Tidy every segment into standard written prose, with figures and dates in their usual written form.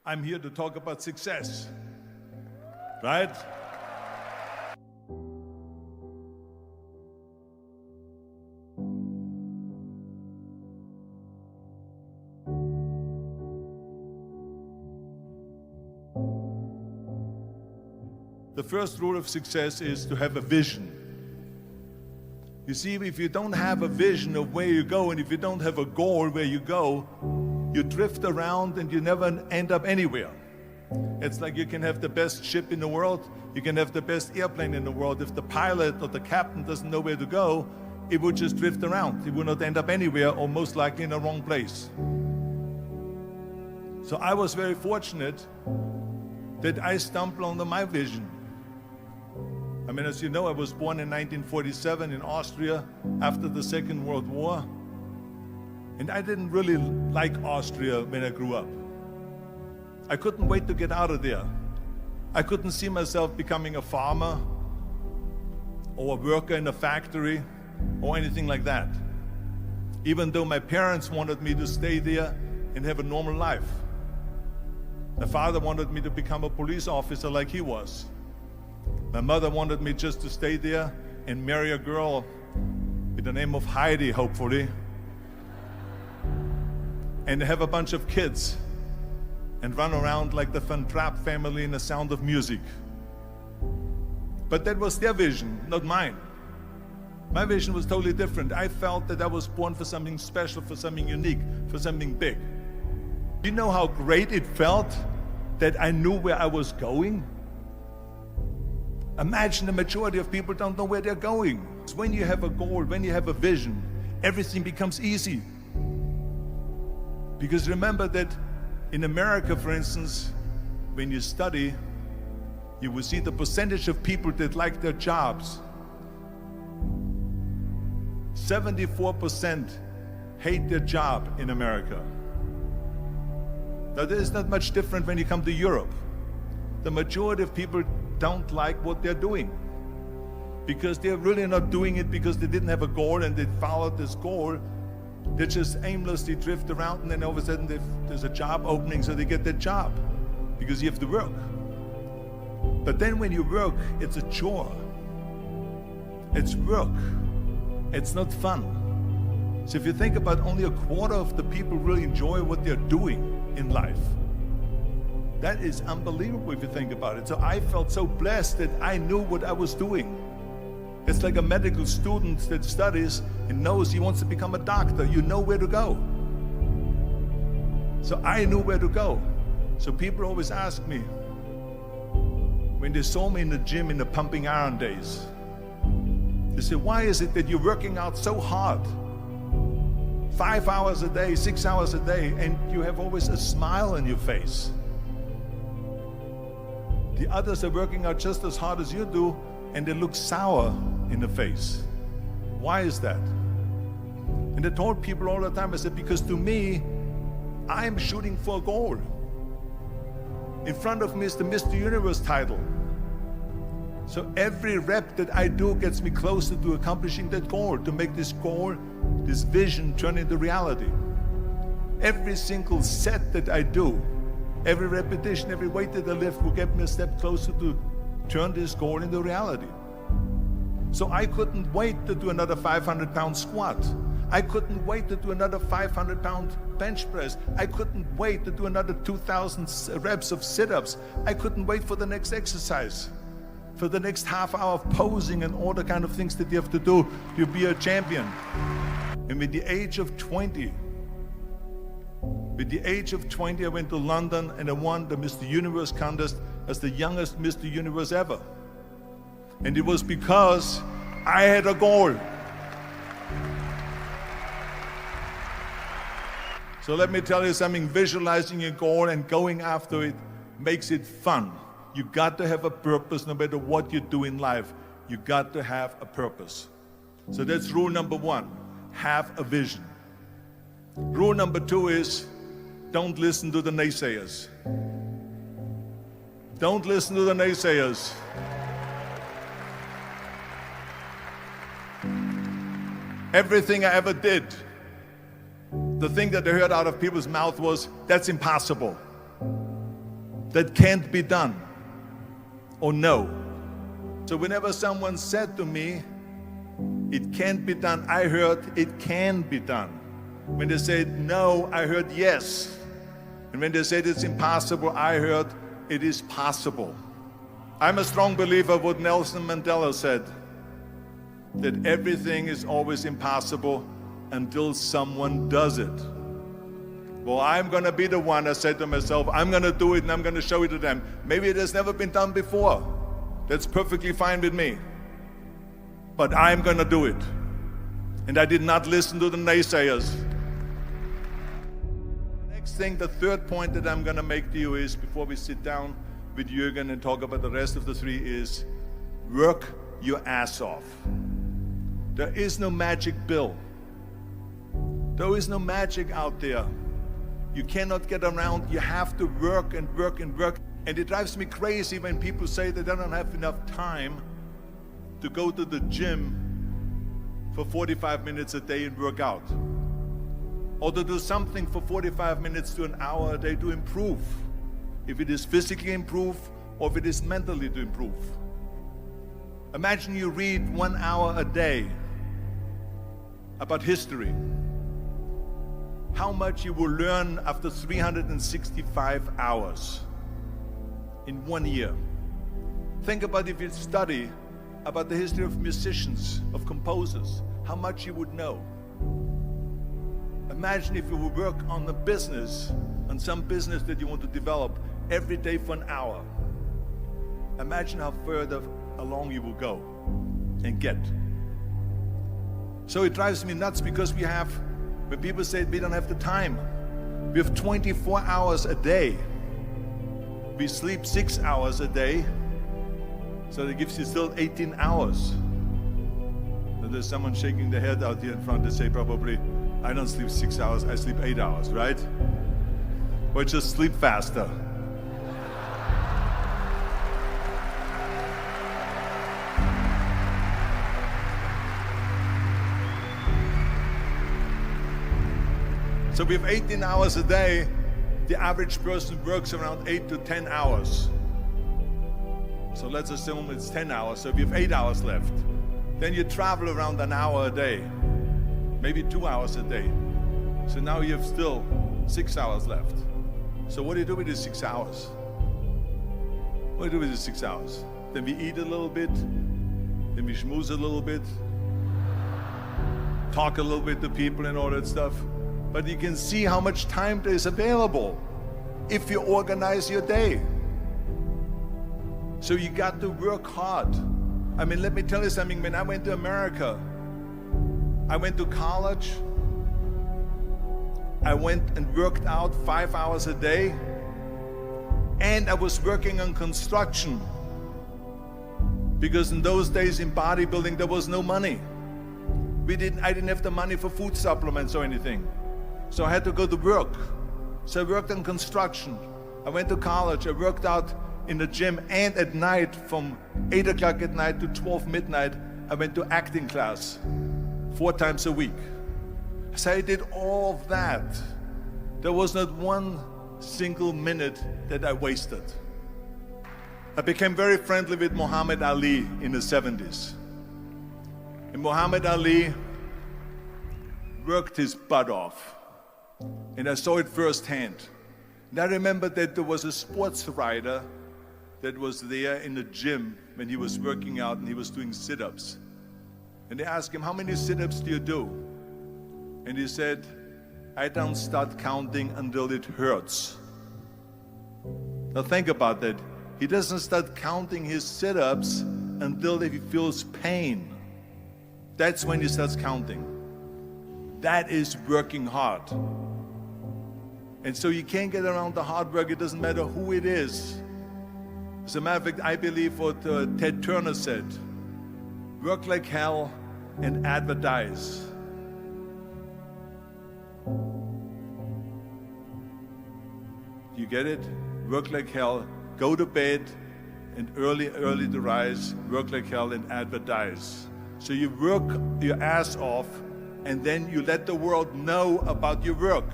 I'm here to talk about success, right? The first rule of success is to have a vision. You see, if you don't have a vision of where you go, and if you don't have a goal where you go, you drift around and you never end up anywhere. It's like you can have the best ship in the world, you can have the best airplane in the world. If the pilot or the captain doesn't know where to go, it would just drift around. It would not end up anywhere, or most likely in the wrong place. So I was very fortunate that I stumbled onto my vision. I mean, as you know, I was born in 1947 in Austria after the Second World War. And I didn't really like Austria when I grew up. I couldn't wait to get out of there. I couldn't see myself becoming a farmer or a worker in a factory or anything like that, even though my parents wanted me to stay there and have a normal life. My father wanted me to become a police officer like he was. My mother wanted me just to stay there and marry a girl with the name of Heidi, hopefully, and have a bunch of kids and run around like the Van Trapp family in The Sound of Music. But that was their vision, not mine. My vision was totally different. I felt that I was born for something special, for something unique, for something big. Do you know how great it felt that I knew where I was going? Imagine the majority of people don't know where they're going. When you have a goal, when you have a vision, everything becomes easy. Because remember that in America, for instance, when you study, you will see the percentage of people that like their jobs. 74% hate their job in America. Now, there is not much different when you come to Europe. The majority of people don't like what they're doing because they're really not doing it because they didn't have a goal and they followed this goal. They just aimlessly drift around, and then all of a sudden there's a job opening, so they get that job because you have to work. But then when you work, it's a chore. It's work. It's not fun. So if you think about, only a quarter of the people really enjoy what they're doing in life. That is unbelievable if you think about it. So I felt so blessed that I knew what I was doing. It's like a medical student that studies and knows he wants to become a doctor. You know where to go. So I knew where to go. So people always ask me, when they saw me in the gym in the pumping iron days, they say, why is it that you're working out so hard? 5 hours a day, 6 hours a day, and you have always a smile on your face. The others are working out just as hard as you do, and they look sour in the face. Why is that? And I told people all the time, I said, because to me, I'm shooting for a goal. In front of me is the Mr. Universe title. So every rep that I do gets me closer to accomplishing that goal, to make this goal, this vision, turn into reality. Every single set that I do, every repetition, every weight that I lift will get me a step closer to turn this goal into reality. So I couldn't wait to do another 500-pound squat. I couldn't wait to do another 500-pound bench press. I couldn't wait to do another 2,000 reps of sit-ups. I couldn't wait for the next exercise, for the next half hour of posing and all the kind of things that you have to do to be a champion. And with the age of 20, I went to London and I won the Mr. Universe contest as the youngest Mr. Universe ever. And it was because I had a goal. So let me tell you something, visualizing a goal and going after it makes it fun. You got to have a purpose no matter what you do in life. You got to have a purpose. So that's rule number one, have a vision. Rule number two is, don't listen to the naysayers. Don't listen to the naysayers. Everything I ever did, the thing that I heard out of people's mouth was, that's impossible. that can't be done or no. So whenever someone said to me, it can't be done, I heard it can be done. When they said no, I heard yes. And when they said it's impossible, I heard it is possible. I'm a strong believer of what Nelson Mandela said, that everything is always impossible until someone does it. Well, I'm going to be the one, I said to myself, I'm going to do it and I'm going to show it to them. Maybe it has never been done before. That's perfectly fine with me. But I'm going to do it. And I did not listen to the naysayers. The next thing, the third point that I'm going to make to you is, before we sit down with Jürgen and talk about the rest of the three, is work your ass off. There is no magic pill. There is no magic out there. You cannot get around. You have to work and work and work. And it drives me crazy when people say that they don't have enough time to go to the gym for 45 minutes a day and work out. Or to do something for 45 minutes to an hour a day to improve. If it is physically improve or if it is mentally to improve. Imagine you read 1 hour a day about history. How much you will learn after 365 hours in 1 year. Think about if you study about the history of musicians, of composers, how much you would know. Imagine if you would work on a business, on some business that you want to develop every day for an hour. Imagine how further along you will go and get. So it drives me nuts because when people say we don't have the time, we have 24 hours a day. We sleep 6 hours a day, so that gives you still 18 hours. So there's someone shaking their head out here in front. They say probably, I don't sleep 6 hours, I sleep 8 hours, right? Or just sleep faster. So we have 18 hours a day. The average person works around 8 to 10 hours. So let's assume it's 10 hours, so we have 8 hours left. Then you travel around an hour a day, maybe 2 hours a day. So now you have still 6 hours left. So what do you do with these 6 hours? What do you do with these 6 hours? Then we eat a little bit, then we schmooze a little bit, talk a little bit to people and all that stuff. But you can see how much time there is available if you organize your day. So you got to work hard. I mean, let me tell you something. When I went to America, I went to college. I went and worked out 5 hours a day. And I was working on construction. Because in those days in bodybuilding, there was no money. I didn't have the money for food supplements or anything. So I had to go to work. So I worked on construction. I went to college. I worked out in the gym, and at night from 8 o'clock at night to 12 midnight, I went to acting class 4 times a week. So I did all of that. There was not one single minute that I wasted. I became very friendly with Muhammad Ali in the 70s. And Muhammad Ali worked his butt off. And I saw it firsthand. And I remember that there was a sports writer that was there in the gym when he was working out and he was doing sit-ups. And they asked him, how many sit-ups do you do? And he said, I don't start counting until it hurts. Now think about that. He doesn't start counting his sit-ups until he feels pain. That's when he starts counting. That is working hard. And so you can't get around the hard work. It doesn't matter who it is. As a matter of fact, I believe what Ted Turner said, work like hell and advertise. You get it? Work like hell, go to bed, and early to rise, work like hell and advertise. So you work your ass off, and then you let the world know about your work.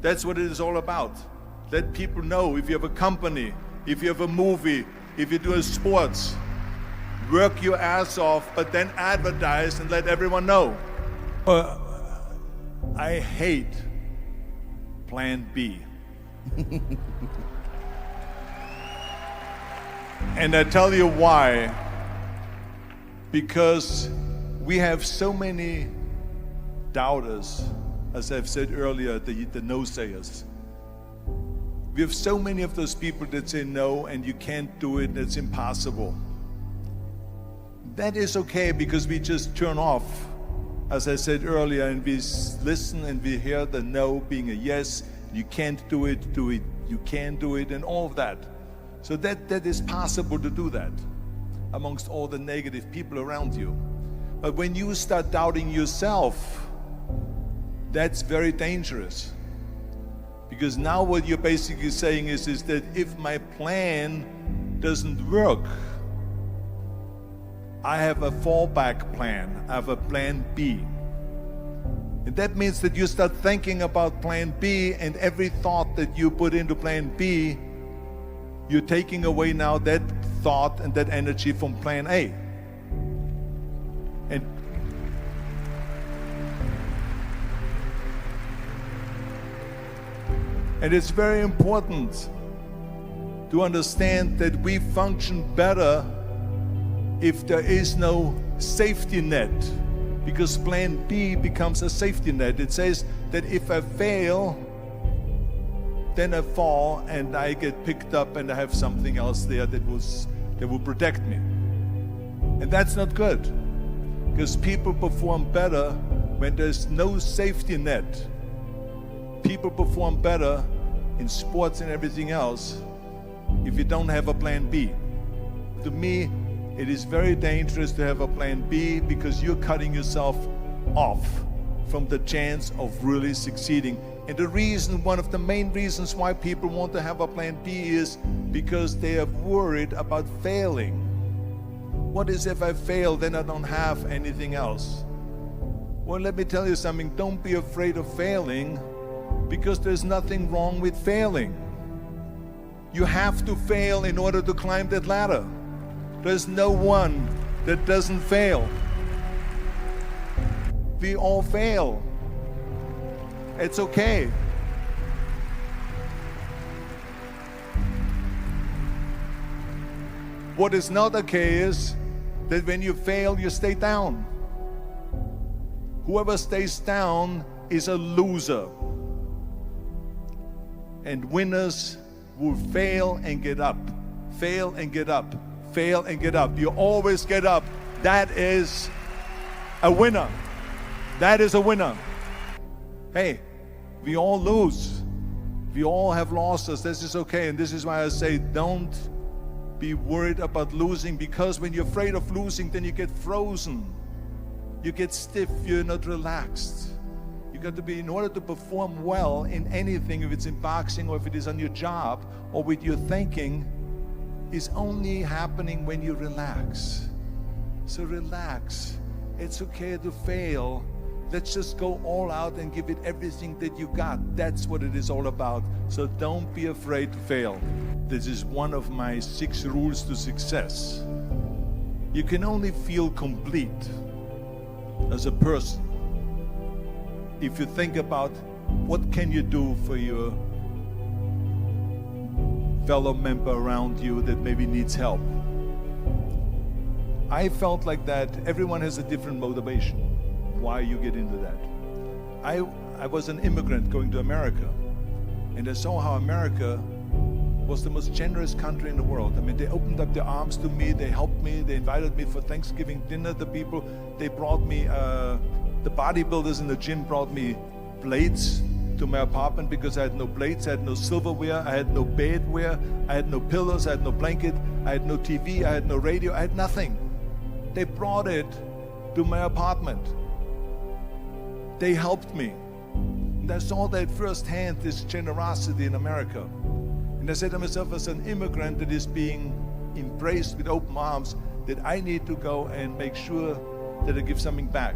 That's what it is all about. Let people know. If you have a company, if you have a movie, if you do sports, work your ass off, but then advertise and let everyone know. I hate Plan B. And I tell you why. Because we have so many doubters, as I've said earlier, the no-sayers. We have so many of those people that say no, and you can't do it, it's impossible. That is okay, because we just turn off, as I said earlier, and we listen and we hear the no being a yes. You can't do it, you can do it, and all of that. So that is possible to do that amongst all the negative people around you. But when you start doubting yourself, that's very dangerous. Because now what you're basically saying is that if my plan doesn't work, I have a fallback plan, I have a plan B. And that means that you start thinking about plan B, and every thought that you put into plan B, you're taking away now that thought and that energy from plan A. And it's very important to understand that we function better if there is no safety net, because plan B becomes a safety net. It says that if I fail, then I fall and I get picked up and I have something else there that will protect me. And that's not good, because people perform better when there's no safety net. People perform better in sports and everything else if you don't have a plan B. To me, it is very dangerous to have a plan B, because you're cutting yourself off from the chance of really succeeding. And the reason, one of the main reasons why people want to have a plan B is because they are worried about failing. What is if I fail, then I don't have anything else? Well, let me tell you something. Don't be afraid of failing, because there's nothing wrong with failing. You have to fail in order to climb that ladder. There's no one that doesn't fail. We all fail. It's okay. What is not okay is that when you fail, you stay down. Whoever stays down is a loser. And winners will fail and get up, fail and get up, fail and get up. You always get up. That is a winner. That is a winner. Hey, we all lose. We all have losses. This is okay. And this is why I say don't be worried about losing, because when you're afraid of losing, then you get frozen. You get stiff. You're not relaxed. You got to be, in order to perform well in anything, if it's in boxing or if it is on your job or with your thinking, is only happening when you relax. So relax. It's okay to fail. Let's just go all out and give it everything that you got. That's what it is all about. So don't be afraid to fail. This is one of my 6 rules to success. You can only feel complete as a person if you think about what can you do for your fellow member around you that maybe needs help. I felt like that. Everyone has a different motivation why you get into that. I was an immigrant going to America, and I saw how America was the most generous country in the world. I mean, they opened up their arms to me, they helped me, they invited me for Thanksgiving dinner. The people, they brought me, the bodybuilders in the gym brought me plates to my apartment because I had no plates, I had no silverware, I had no bedware, I had no pillows, I had no blanket, I had no TV, I had no radio, I had nothing. They brought it to my apartment. They helped me. And I saw that firsthand, this generosity in America. And I said to myself, as an immigrant that is being embraced with open arms, that I need to go and make sure that I give something back.